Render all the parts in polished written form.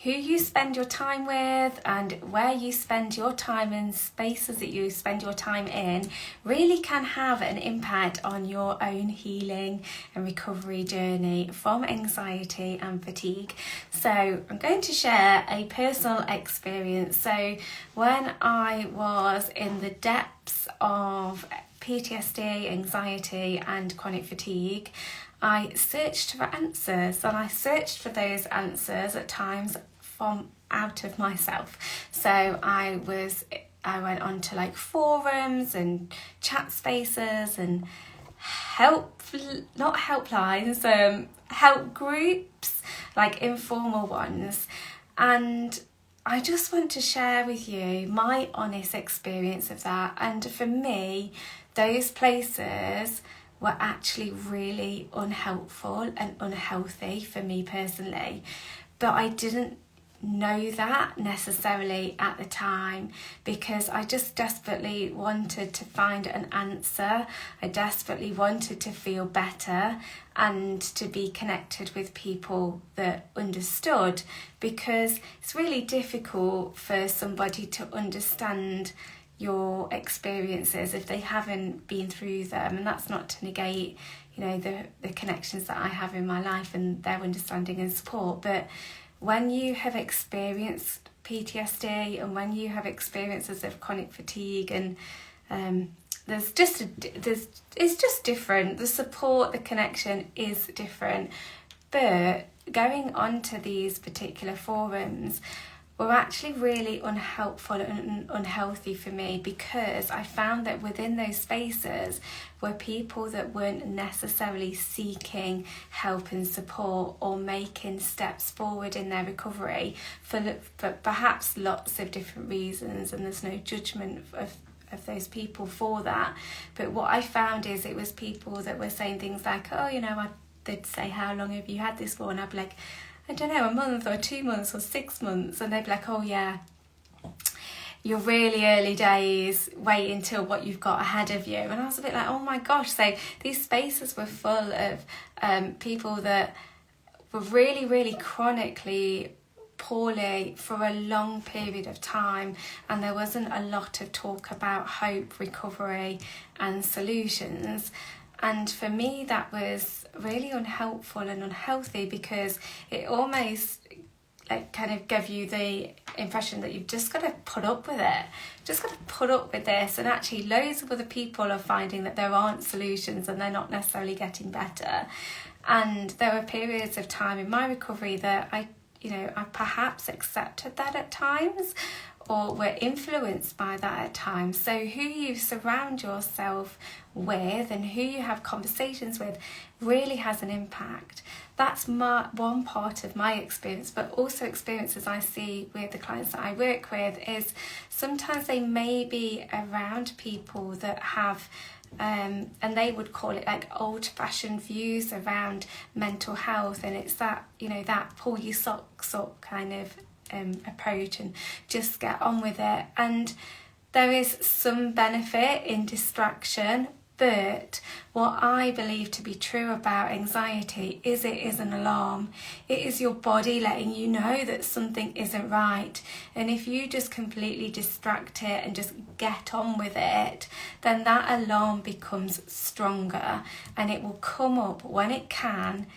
who you spend your time with and where you spend your time and spaces that you spend your time in really can have an impact on your own healing and recovery journey from anxiety and fatigue. So I'm going to share a personal experience. So when I was in the depths of PTSD, anxiety and chronic fatigue, I searched for answers, and I searched for those answers at times from out of myself. So I went on to like forums and chat spaces and help groups, like informal ones. And I just want to share with you my honest experience of that. And for me, those places were actually really unhelpful and unhealthy for me personally. But I didn't know that necessarily at the time, because I just desperately wanted to find an answer. I desperately wanted to feel better and to be connected with people that understood, because it's really difficult for somebody to understand your experiences if they haven't been through them. And that's not to negate, the connections that I have in my life and their understanding and support. But when you have experienced PTSD and when you have experiences of chronic fatigue, and it's just different. The support, the connection is different. But going onto these particular forums were actually really unhelpful and unhealthy for me, because I found that within those spaces were people that weren't necessarily seeking help and support or making steps forward in their recovery for perhaps lots of different reasons, and there's no judgment of those people for that. But what I found is it was people that were saying things like, they'd say, how long have you had this for? And I'd be like, I don't know, a month or 2 months or 6 months. And they'd be like, oh yeah, you're really early days, wait until what you've got ahead of you. And I was a bit like, oh my gosh. So these spaces were full of people that were really, really chronically poorly for a long period of time, and there wasn't a lot of talk about hope, recovery and solutions. And for me, that was really unhelpful and unhealthy, because it almost kind of gave you the impression that you've just got to put up with it, just got to put up with this. And actually loads of other people are finding that there aren't solutions and they're not necessarily getting better. And there were periods of time in my recovery that I perhaps accepted that at times, or were influenced by that at times. So who you surround yourself with and who you have conversations with really has an impact. That's one part of my experience, but also experiences I see with the clients that I work with is sometimes they may be around people that have and they would call it like old-fashioned views around mental health, and it's that that pull your socks up kind of approach and just get on with it. And there is some benefit in distraction, but what I believe to be true about anxiety is it is an alarm. It is your body letting you know that something isn't right. And if you just completely distract it and just get on with it, then that alarm becomes stronger, and it will come up when it can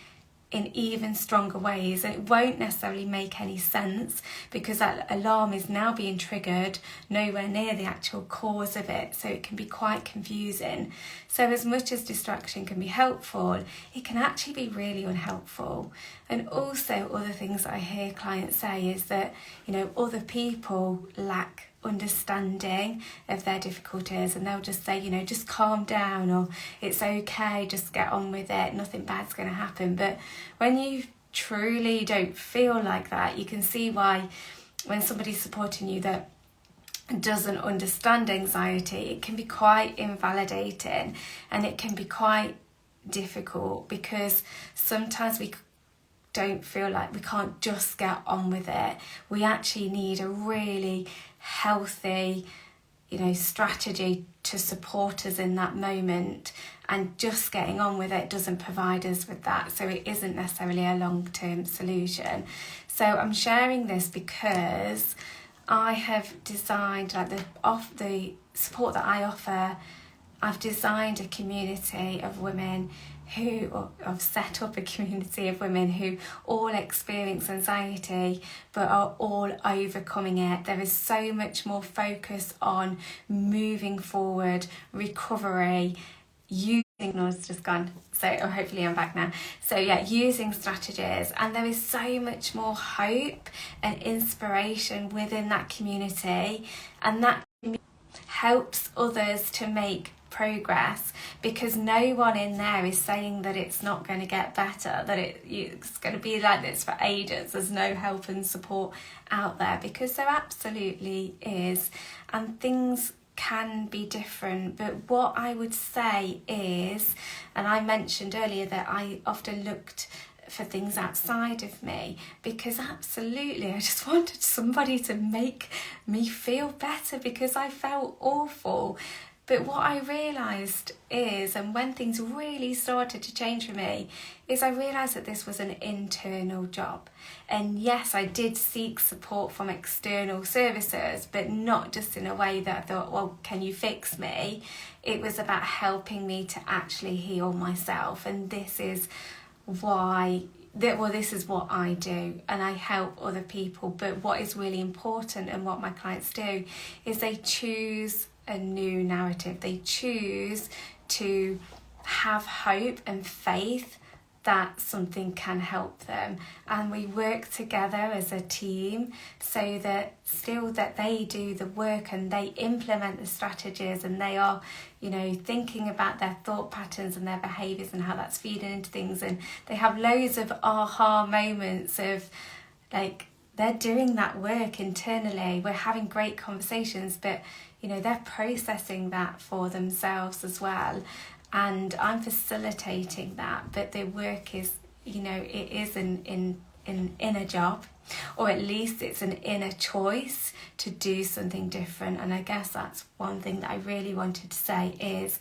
in even stronger ways, and it won't necessarily make any sense because that alarm is now being triggered nowhere near the actual cause of it, so it can be quite confusing. So as much as distraction can be helpful, it can actually be really unhelpful. And also other things that I hear clients say is that other people lack understanding of their difficulties, and they'll just say, just calm down, or it's okay, just get on with it, nothing bad's going to happen. But when you truly don't feel like that, you can see why when somebody's supporting you that doesn't understand anxiety, it can be quite invalidating and it can be quite difficult, because sometimes we don't feel like we can't just get on with it. We actually need a really healthy, strategy to support us in that moment, and just getting on with it doesn't provide us with that. So it isn't necessarily a long-term solution. So I'm sharing this because I have designed, like the support that I offer, I've designed a community of women or I've set up a community of women who all experience anxiety but are all overcoming it. There is so much more focus on moving forward, recovery, using, no, it's just gone, so hopefully I'm back now. So yeah, using strategies, and there is so much more hope and inspiration within that community, and that helps others to make progress, because no one in there is saying that it's not going to get better, that it's going to be like this for ages. There's no help and support out there, because there absolutely is, and things can be different. But what I would say is, and I mentioned earlier that I often looked for things outside of me, because absolutely I just wanted somebody to make me feel better, because I felt awful. But what I realised is, and when things really started to change for me, is I realised that this was an internal job. And yes, I did seek support from external services, but not just in a way that I thought, well, can you fix me? It was about helping me to actually heal myself. And this is this is what I do, and I help other people. But what is really important, and what my clients do, is they choose a new narrative. They choose to have hope and faith that something can help them, and we work together as a team so that they do the work and they implement the strategies, and they are, thinking about their thought patterns and their behaviours and how that's feeding into things, and they have loads of aha moments of, like, they're doing that work internally. We're having great conversations, but they're processing that for themselves as well, and I'm facilitating that. But the work is, it is an inner job, or at least it's an inner choice to do something different. And I guess that's one thing that I really wanted to say is,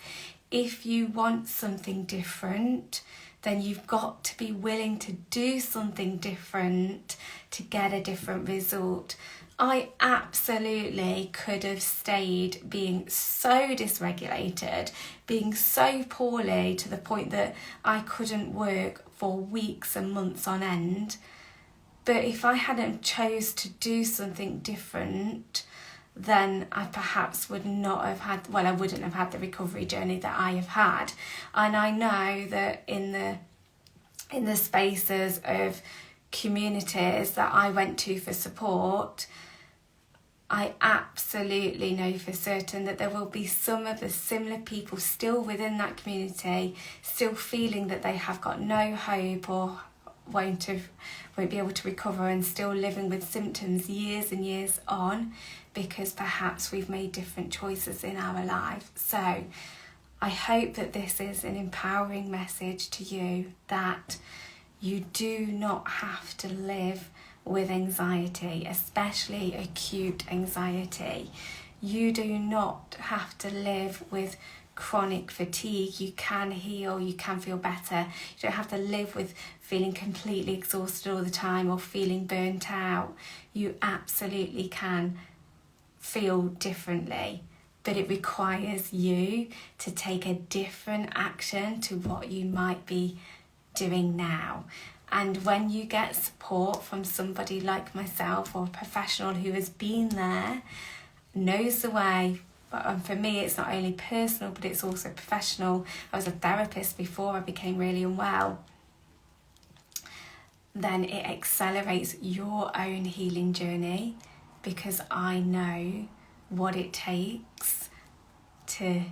if you want something different, then you've got to be willing to do something different to get a different result. I absolutely could have stayed being so dysregulated, being so poorly to the point that I couldn't work for weeks and months on end. But if I hadn't chose to do something different, then I perhaps would not have had, I wouldn't have had the recovery journey that I have had. And I know that in the spaces of communities that I went to for support, I absolutely know for certain that there will be some of the similar people still within that community, still feeling that they have got no hope or won't be able to recover, and still living with symptoms years and years on, because perhaps we've made different choices in our life. So I hope that this is an empowering message to you, that you do not have to live with anxiety, especially acute anxiety. You do not have to live with chronic fatigue. You can heal, you can feel better. You don't have to live with feeling completely exhausted all the time or feeling burnt out. You absolutely can feel differently, but it requires you to take a different action to what you might be doing now. And when you get support from somebody like myself, or a professional who has been there, knows the way, but for me it's not only personal but it's also professional. I was a therapist before I became really unwell. Then it accelerates your own healing journey, because I know what it takes to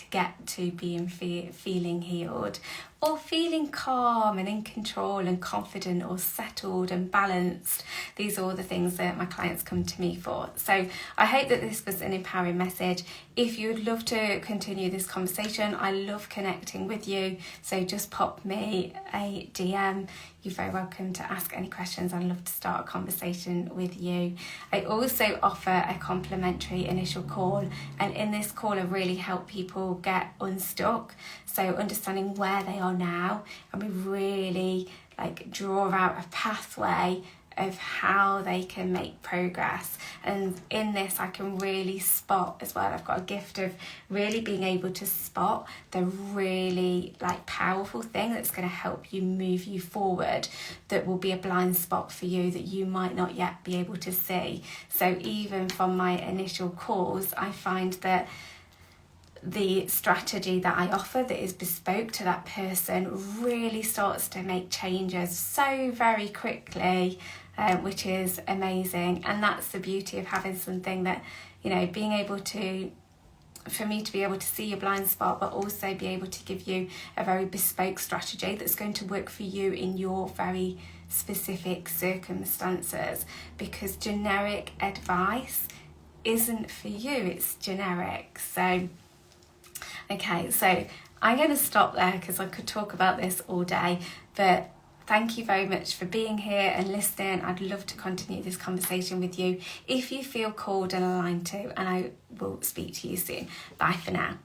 get to being feeling healed, or feeling calm and in control and confident, or settled and balanced. These are all the things that my clients come to me for. So I hope that this was an empowering message. If you would love to continue this conversation, I love connecting with you. So just pop me a DM. You're very welcome to ask any questions. I'd love to start a conversation with you. I also offer a complimentary initial call, and in this call I really help people get unstuck, so understanding where they are now, and we really draw out a pathway of how they can make progress. And in this I can really spot as well, I've got a gift of really being able to spot the really like powerful thing that's going to help you move you forward, that will be a blind spot for you that you might not yet be able to see. So even from my initial calls, I find that the strategy that I offer that is bespoke to that person really starts to make changes so very quickly, which is amazing. And that's the beauty of having something that, you know, being able to, for me to be able to see your blind spot, but also be able to give you a very bespoke strategy that's going to work for you in your very specific circumstances, because generic advice isn't for you, it's generic. So okay, so I'm going to stop there because I could talk about this all day, but thank you very much for being here and listening. I'd love to continue this conversation with you if you feel called and aligned to, and I will speak to you soon. Bye for now.